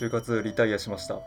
就活リタイアしました。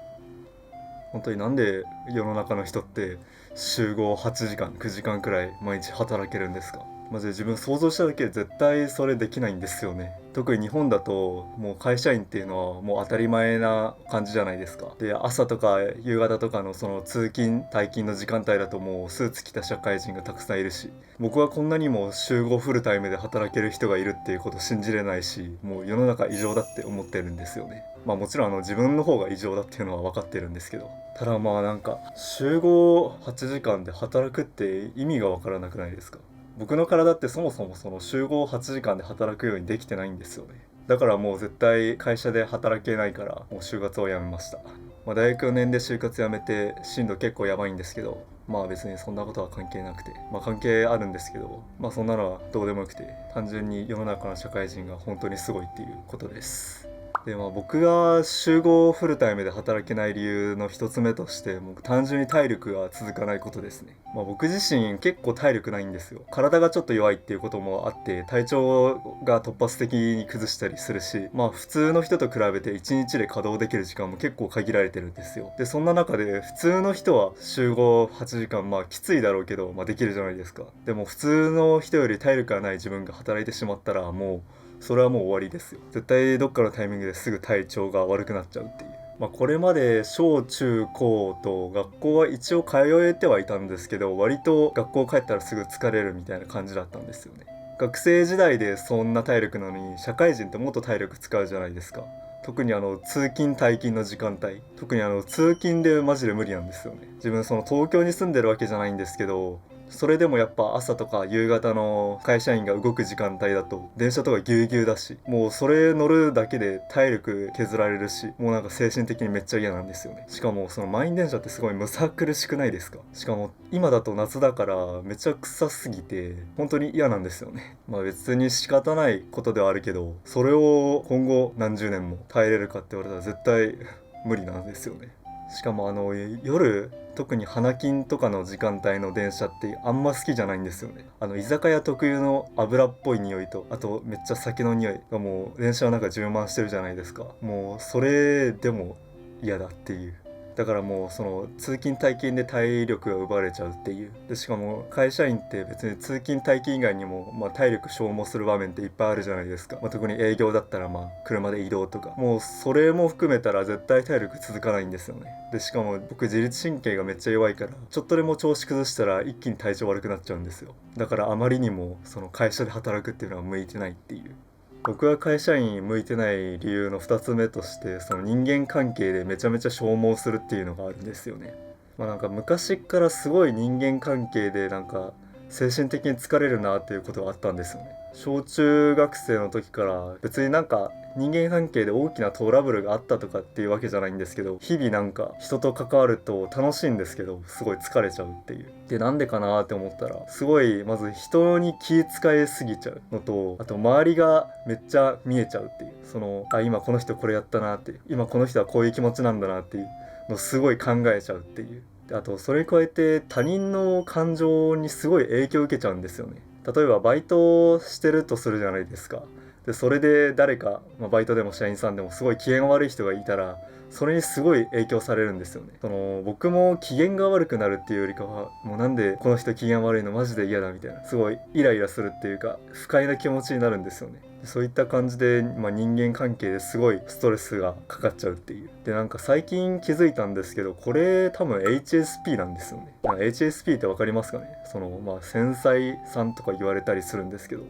本当になんで世の中の人って週合8時間9時間くらい毎日働けるんですか？マジで自分想像しただけで絶対それできないんですよね。特に日本だともう会社員っていうのはもう当たり前な感じじゃないですか。で、朝とか夕方とかのその通勤退勤の時間帯だともうスーツ着た社会人がたくさんいるし、僕はこんなにも週5フルタイムで働ける人がいるっていうこと信じれないし、もう世の中異常だって思ってるんですよね。もちろん自分の方が異常だっていうのは分かってるんですけど、ただなんか週5 8時間で働くって意味が分からなくないですか？僕の体ってそもそもその週5 8時間で働くようにできてないんですよね。だからもう絶対会社で働けないからもう就活をやめました。大学4年で就活やめて進路結構やばいんですけど、別にそんなことは関係なくて、関係あるんですけど、そんなのはどうでもよくて、単純に世の中の社会人が本当にすごいっていうことです。で、僕が週5フルタイムで働けない理由の一つ目として、もう単純に体力が続かないことですね。僕自身結構体力ないんですよ。体がちょっと弱いっていうこともあって、体調が突発的に崩したりするし、普通の人と比べて1日で稼働できる時間も結構限られてるんですよ。で、そんな中で普通の人は週5 8時間、きついだろうけど、できるじゃないですか。でも普通の人より体力がない自分が働いてしまったら、もうそれはもう終わりですよ。絶対どっかのタイミングですぐ体調が悪くなっちゃうっていう。これまで小中高と学校は一応通えてはいたんですけど、割と学校帰ったらすぐ疲れるみたいな感じだったんですよね。学生時代でそんな体力なのに、社会人ってもっと体力使うじゃないですか。特に通勤退勤の時間帯、特に通勤でマジで無理なんですよね。自分その東京に住んでるわけじゃないんですけど、それでもやっぱ朝とか夕方の会社員が動く時間帯だと電車とかぎゅうぎゅうだし、もうそれ乗るだけで体力削られるし、もうなんか精神的にめっちゃ嫌なんですよね。しかもその満員電車ってすごいむさ苦しくないですか？しかも今だと夏だからめちゃ臭すぎて本当に嫌なんですよね。別に仕方ないことではあるけど、それを今後何十年も耐えれるかって言われたら絶対無理なんですよね。しかも夜、特に花金とかの時間帯の電車ってあんま好きじゃないんですよね。居酒屋特有の油っぽい匂いと、あとめっちゃ酒の匂いがもう電車の中充満してるじゃないですか。もうそれでも嫌だっていう。だからもうその通勤退勤で体力が奪われちゃうっていう。でしかも会社員って別に通勤退勤以外にも体力消耗する場面っていっぱいあるじゃないですか。特に営業だったら車で移動とか、もうそれも含めたら絶対体力続かないんですよね。でしかも僕自律神経がめっちゃ弱いから、ちょっとでも調子崩したら一気に体調悪くなっちゃうんですよ。だからあまりにもその会社で働くっていうのは向いてないっていう。僕が会社員向いてない理由の2つ目として、その人間関係でめちゃめちゃ消耗するっていうのがあるんですよね。なんか昔からすごい人間関係でなんか精神的に疲れるなっていうことがあったんですよね。小中学生の時から別になんか人間関係で大きなトラブルがあったとかっていうわけじゃないんですけど、日々なんか人と関わると楽しいんですけど、すごい疲れちゃうっていう。で、なんでかなって思ったら、すごいまず人に気遣いすぎちゃうのと、あと周りがめっちゃ見えちゃうっていう。今この人これやったなっていう、今この人はこういう気持ちなんだなっていうのをすごい考えちゃうっていう。あとそれに加えて他人の感情にすごい影響を受けちゃうんですよね。例えばバイトしてるとするじゃないですか。でそれで誰か、バイトでも社員さんでもすごい機嫌が悪い人がいたら、それにすごい影響されるんですよね。僕も機嫌が悪くなるっていうよりかは、もうなんでこの人機嫌悪いのマジで嫌だみたいな、すごいイライラするっていうか不快な気持ちになるんですよね。そういった感じで、人間関係ですごいストレスがかかっちゃうっていう。で、なんか最近気づいたんですけど、これ多分 HSP なんですよね。HSP ってわかりますかね？繊細さんとか言われたりするんですけど、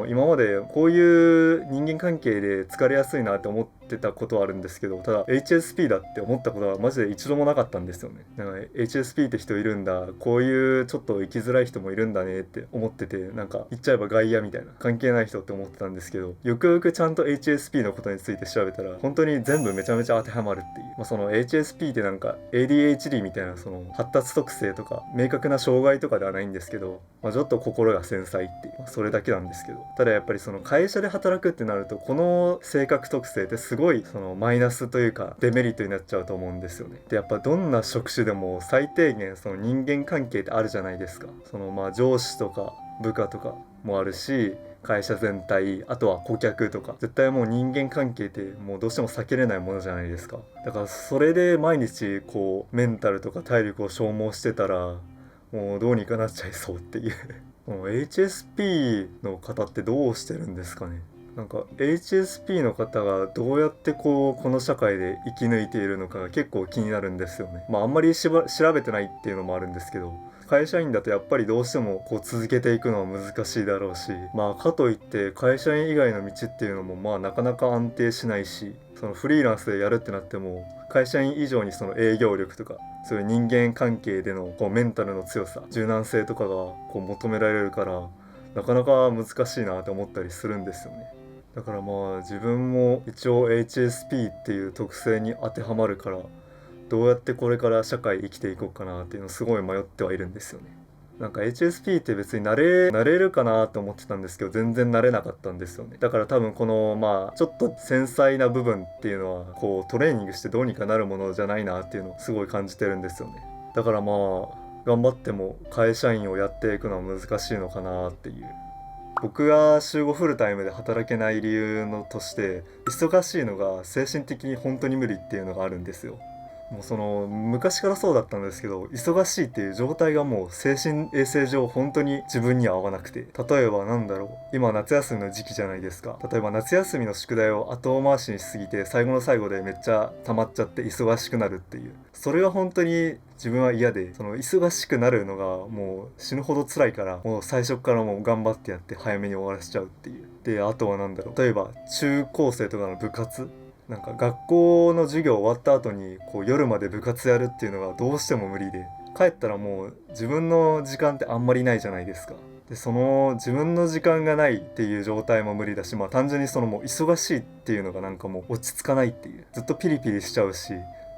今までこういう人間関係で疲れやすいなって思ってたことはあるんですけど、ただ HSP だって思ったことはマジで一度もなかったんですよね。なんか HSP って人いるんだ、こういうちょっと生きづらい人もいるんだねって思ってて、なんか言っちゃえば外野みたいな、関係ない人って思ってたんですけど、よくよくちゃんと HSP のことについて調べたら、本当に全部めちゃめちゃ当てはまるっていう。その HSP ってなんか ADHD みたいなその発達特性とか明確な障害とかではないんですけど、ちょっと心が繊細っていう、それだけなんですけど、ただやっぱりその会社で働くってなると、この性格特性ってすごいそのマイナスというかデメリットになっちゃうと思うんですよね。で、やっぱどんな職種でも最低限その人間関係ってあるじゃないですか。上司とか部下とかもあるし、会社全体、あとは顧客とか、絶対もう人間関係ってもうどうしても避けれないものじゃないですか。だからそれで毎日こうメンタルとか体力を消耗してたらもうどうにかなっちゃいそうっていうもう HSP の方ってどうしてるんですかね。なんか HSP の方がどうやってこの社会で生き抜いているのかが結構気になるんですよね。あんまり調べてないっていうのもあるんですけど、会社員だとやっぱりどうしても続けていくのは難しいだろうし、かといって会社員以外の道っていうのもなかなか安定しないし、そのフリーランスでやるってなっても会社員以上にその営業力とかそういう人間関係でのメンタルの強さ、柔軟性とかが求められるから、なかなか難しいなって思ったりするんですよね。だから自分も一応 HSP っていう特性に当てはまるから、どうやってこれから社会生きていこうかなっていうのすごい迷ってはいるんですよね。なんか HSP って別になれるかなと思ってたんですけど、全然なれなかったんですよね。だから多分このちょっと繊細な部分っていうのはトレーニングしてどうにかなるものじゃないなっていうのをすごい感じてるんですよね。だから頑張っても会社員をやっていくのは難しいのかなっていう。僕が週5フルタイムで働けない理由のとして、忙しいのが精神的に本当に無理っていうのがあるんですよ。もうその昔からそうだったんですけど、忙しいっていう状態がもう精神衛生上本当に自分には合わなくて、例えば今夏休みの時期じゃないですか。例えば夏休みの宿題を後回しにしすぎて最後の最後でめっちゃ溜まっちゃって忙しくなるっていう、それが本当に自分は嫌で、その忙しくなるのがもう死ぬほど辛いから、もう最初からもう頑張ってやって早めに終わらせちゃうっていう。であとは例えば中高生とかの部活、なんか学校の授業終わった後に夜まで部活やるっていうのがどうしても無理で、帰ったらもう自分の時間ってあんまりないじゃないですか。でその自分の時間がないっていう状態も無理だし、単純にそのもう忙しいっていうのがなんかもう落ち着かないっていう、ずっとピリピリしちゃうし、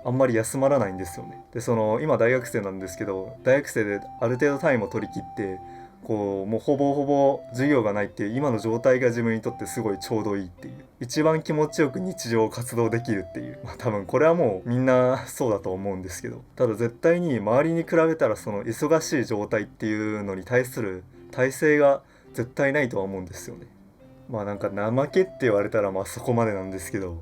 あんまり休まらないんですよね。で今大学生なんですけど、大学生である程度タイムを取り切ってもうほぼほぼ授業がないっていう今の状態が自分にとってすごいちょうどいいっていう、一番気持ちよく日常を活動できるっていう、多分これはもうみんなそうだと思うんですけど、ただ絶対に周りに比べたらその忙しい状態っていうのに対する耐性が絶対ないとは思うんですよね。なんか怠けって言われたらそこまでなんですけど、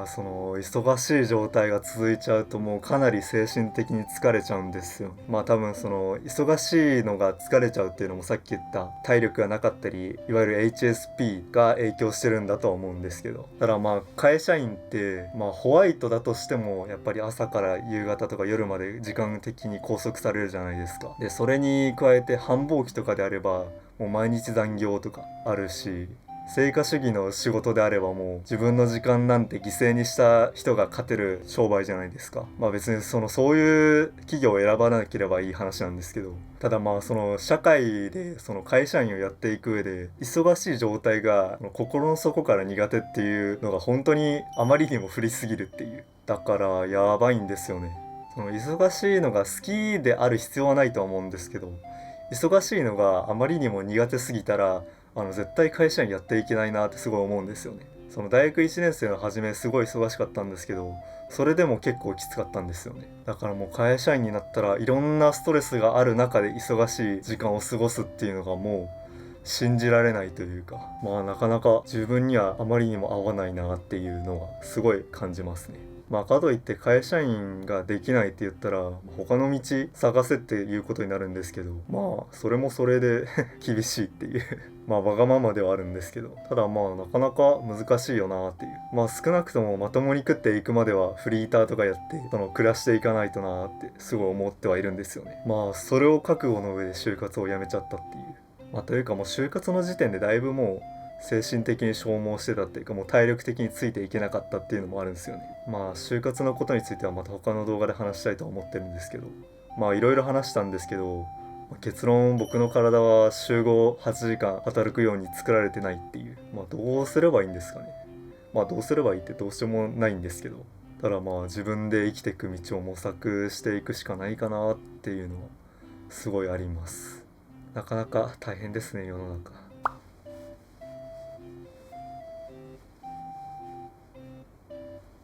その忙しい状態が続いちゃうともうかなり精神的に疲れちゃうんですよ。多分その忙しいのが疲れちゃうっていうのもさっき言った体力がなかったり、いわゆる HSP が影響してるんだとは思うんですけど、ただ会社員ってホワイトだとしてもやっぱり朝から夕方とか夜まで時間的に拘束されるじゃないですか。でそれに加えて繁忙期とかであればもう毎日残業とかあるし、成果主義の仕事であればもう自分の時間なんて犠牲にした人が勝てる商売じゃないですか。別にそういう企業を選ばなければいい話なんですけど、ただその社会でその会社員をやっていく上で忙しい状態が心の底から苦手っていうのが本当にあまりにも不利すぎるっていう。だからやばいんですよね。その忙しいのが好きである必要はないとは思うんですけど、忙しいのがあまりにも苦手すぎたら絶対会社員やっていけないなってすごい思うんですよね。その大学1年生の初めすごい忙しかったんですけど、それでも結構きつかったんですよね。だからもう会社員になったらいろんなストレスがある中で忙しい時間を過ごすっていうのがもう信じられないというか、なかなか自分にはあまりにも合わないなっていうのはすごい感じますね。かといって会社員ができないって言ったら他の道探せっていうことになるんですけど、それもそれで厳しいっていうわがままではあるんですけど、ただなかなか難しいよなっていう。少なくともまともに食っていくまではフリーターとかやって暮らしていかないとなってすごい思ってはいるんですよね。それを覚悟の上で就活をやめちゃったっていう。というかもう就活の時点でだいぶもう精神的に消耗してたっていうか、もう体力的についていけなかったっていうのもあるんですよね。就活のことについてはまた他の動画で話したいと思ってるんですけど、いろいろ話したんですけど、結論僕の体は週5 8時間働くように作られてないっていう。どうすればいいんですかね。どうすればいいってどうしてもないんですけど、ただ自分で生きていく道を模索していくしかないかなっていうのはすごいあります。なかなか大変ですね、世の中。